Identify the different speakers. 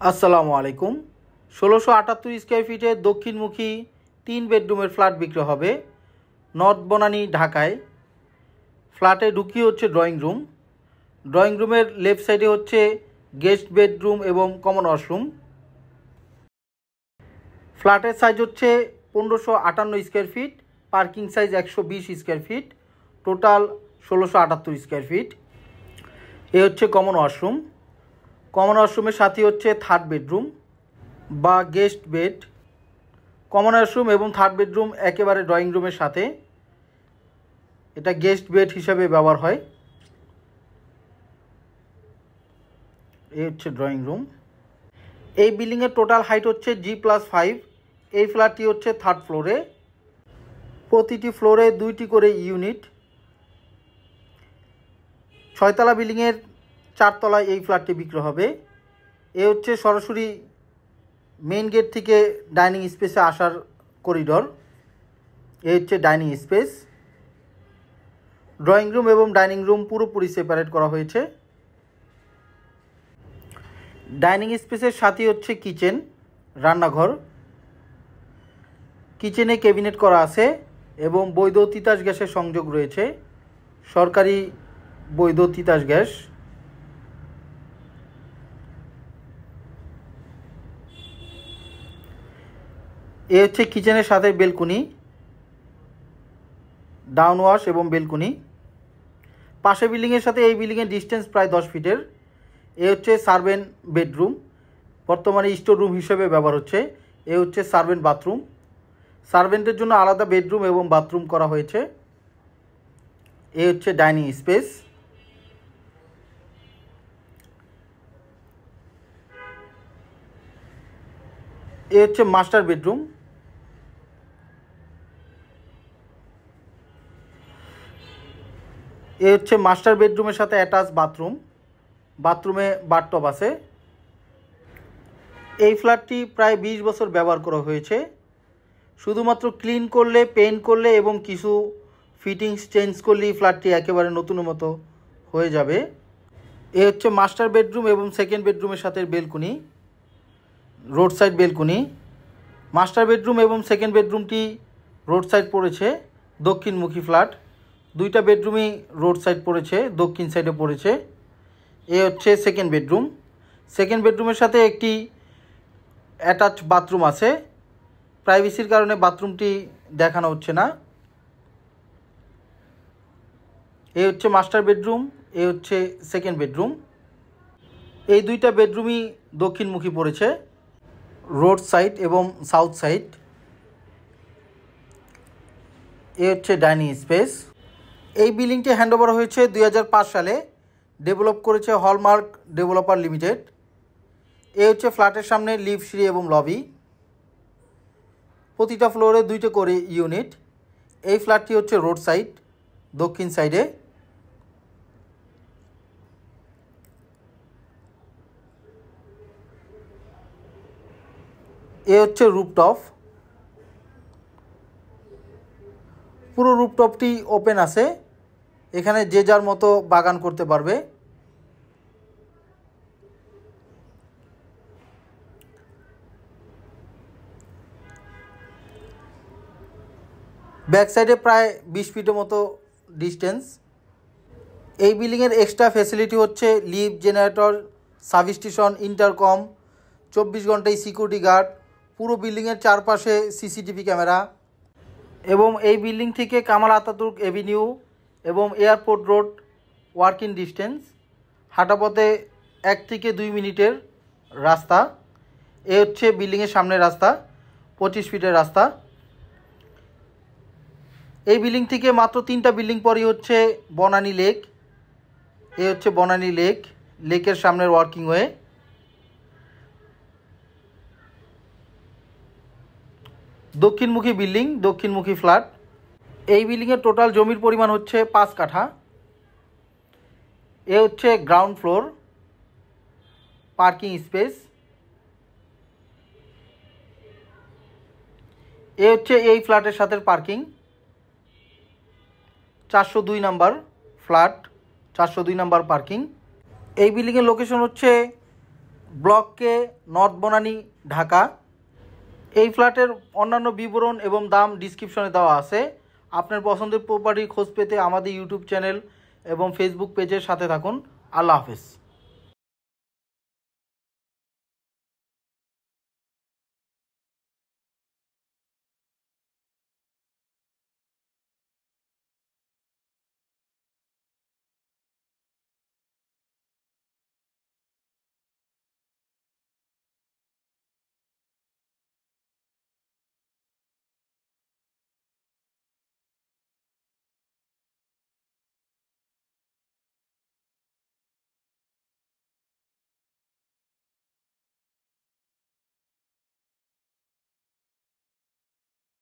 Speaker 1: আসসালামু আলাইকুম। ১৬৭৮ স্কোয়ার ফিটের দক্ষিণমুখী ৩ বেডরুমের ফ্ল্যাট বিক্রি হবে নর্থ বনানী, ঢাকায়। ফ্ল্যাটে ঢুকিয়ে হচ্ছে ড্রয়িং রুম। ড্রয়িং রুমের লেফট সাইডে হচ্ছে গেস্ট বেডরুম এবং কমন ওয়াশরুম। ফ্ল্যাটের সাইজ হচ্ছে ১৫৫৮ square feet, parking size ১২০ square feet, total ১৬৭৮ square feet. এ হচ্ছে কমন ওয়াশরুম। কমন ওয়াশরুমের সাথে হচ্ছে থার্ড বেডরুম বা গেস্ট বেড। কমন ওয়াশরুম এবং থার্ড বেডরুম একেবারে ড্রয়িং রুমের সাথে। এটা গেস্ট বেড হিসাবে ব্যবহার হয়। এই হচ্ছে ড্রয়িং রুম। এই বিল্ডিংয়ের টোটাল হাইট হচ্ছে G+5। এই ফ্ল্যাটটি হচ্ছে থার্ড ফ্লোরে। প্রতিটি ফ্লোরে 2টি করে ইউনিট। 6তলা বিল্ডিংয়ের 4 তলায় এই ফ্ল্যাটটি বিক্রি হবে। এ হচ্ছে সরাসরি মেইন গেট থেকে ডাইনিং স্পেসে আসার করিডর। এ হচ্ছে ডাইনিং স্পেস। ড্রয়িং রুম এবং ডাইনিং রুম পুরোপুরি সেপারেট করা হয়েছে। ডাইনিং স্পেসের সাথে হচ্ছে কিচেন, রান্নাঘর। কিচেনে ক্যাবিনেট করা আছে এবং বৈধ তিতাস গ্যাসের সংযোগ রয়েছে, সরকারি বৈধ তিতাস গ্যাস। এ হচ্ছে কিচেনের সাথে বেলকুনি, ডাউন ওয়াশ এবং বেলকুনি। পাশে বিল্ডিংয়ের সাথে এই বিল্ডিংয়ের ডিস্টেন্স প্রায় 10 ফিটের। এ হচ্ছে সার্ভেন্ট বেডরুম, বর্তমানে স্টোর রুম হিসেবে ব্যবহার হচ্ছে। এ হচ্ছে সার্ভেন্ট বাথরুম। সার্ভেন্টের জন্য আলাদা বেডরুম এবং বাথরুম করা হয়েছে। এ হচ্ছে ডাইনিং স্পেস। এ হচ্ছে মাস্টার বেডরুম। এ হচ্ছে মাস্টার বেডরুমের সাথে অ্যাটাচ বাথরুম। বাথরুমে বাথটব আছে। এই ফ্ল্যাটটি প্রায় 20 বছর ব্যবহার করা হয়েছে। শুধুমাত্র ক্লিন করলে, পেইন্ট করলে এবং কিছু ফিটিংস চেঞ্জ করলেই ফ্ল্যাটটি একেবারে নতুনের মতো হয়ে যাবে। এ হচ্ছে মাস্টার বেডরুম এবং সেকেন্ড বেডরুমের সাথে balcony, road side balcony. Master bedroom এবং সেকেন্ড বেডরুমটি রোড সাইড পড়েছে, দক্ষিণমুখী ফ্ল্যাট। 2টা বেডরুমই রোড সাইড পড়েছে, দক্ষিণ সাইডে পড়েছে। এ হচ্ছে সেকেন্ড বেডরুম। সেকেন্ড বেডরুমের সাথে একটি অ্যাটাচ বাথরুম আছে। প্রাইভেসির কারণে বাথরুমটি দেখানো হচ্ছে না। এ হচ্ছে মাস্টার বেডরুম, এ হচ্ছে সেকেন্ড বেডরুম। এই 2টা বেডরুমই দক্ষিণমুখী পড়েছে, রোড সাইড এবং সাউথ সাইড। এ হচ্ছে ডাইনিং স্পেস। এই বিল্ডিংটি হ্যান্ডওভার হয়েছে 2005 সালে। ডেভেলপ করেছে হলমার্ক ডেভেলপার লিমিটেড। এ হচ্ছে ফ্ল্যাটের সামনে লিফট, সিঁড়ি এবং লবি। প্রতিটা ফ্লোরে 2টা করে ইউনিট। এই ফ্ল্যাটটি হচ্ছে রোড সাইড, দক্ষিণ সাইডে। এ হচ্ছে রুফটপ। পুরো রুফটপটি ওপেন আছে, এখানে যে যার মতো বাগান করতে পারবে। ব্যাক সাইডে প্রায় 20 ফিটের মতো ডিস্টেন্স। এই বিল্ডিংয়ের এক্সট্রা ফ্যাসিলিটি হচ্ছে লিফট, জেনারেটর, সাবস্টেশন, ইন্টারকম, 24 ঘন্টায় সিকিউরিটি গার্ড, পুরো বিল্ডিংয়ের চারপাশে সিসিটিভি ক্যামেরা। এবং এই বিল্ডিং থেকে কামাল আতাতুর্ক এভিনিউ এবং এয়ারপোর্ট রোড ওয়ার্কিং ডিস্টেন্স, হাঁটাপথে 1 থেকে 2 মিনিটের রাস্তা। এ হচ্ছে বিল্ডিংয়ের সামনের রাস্তা, 25 ফিটের রাস্তা। এই বিল্ডিং থেকে মাত্র 3টা বিল্ডিং পরই হচ্ছে বনানী লেক। এ হচ্ছে বনানী লেক, লেকের সামনের ওয়ার্কিং ওয়ে। দক্ষিণমুখী বিল্ডিং, দক্ষিণমুখী ফ্ল্যাট। এই বিল্ডিংয়ের টোটাল জমির পরিমাণ হচ্ছে 5 কাঠা। এ হচ্ছে গ্রাউন্ড ফ্লোর, পার্কিং স্পেস। এ হচ্ছে এই ফ্ল্যাটের সাথে parking. 402 number flat, 402 number parking. এই বিল্ডিংয়ের লোকেশন হচ্ছে ব্লক কে, নর্থ বনানী, ঢাকা। এই ফ্ল্যাটের অন্যান্য বিবরণ এবং দাম ডিসক্রিপশনে দেওয়া আছে। আপনার পছন্দের প্রপার্টির খোঁজ পেতে আমাদের ইউটিউব চ্যানেল এবং ফেসবুক পেজের সাথে থাকুন। আল্লাহ হাফেজ।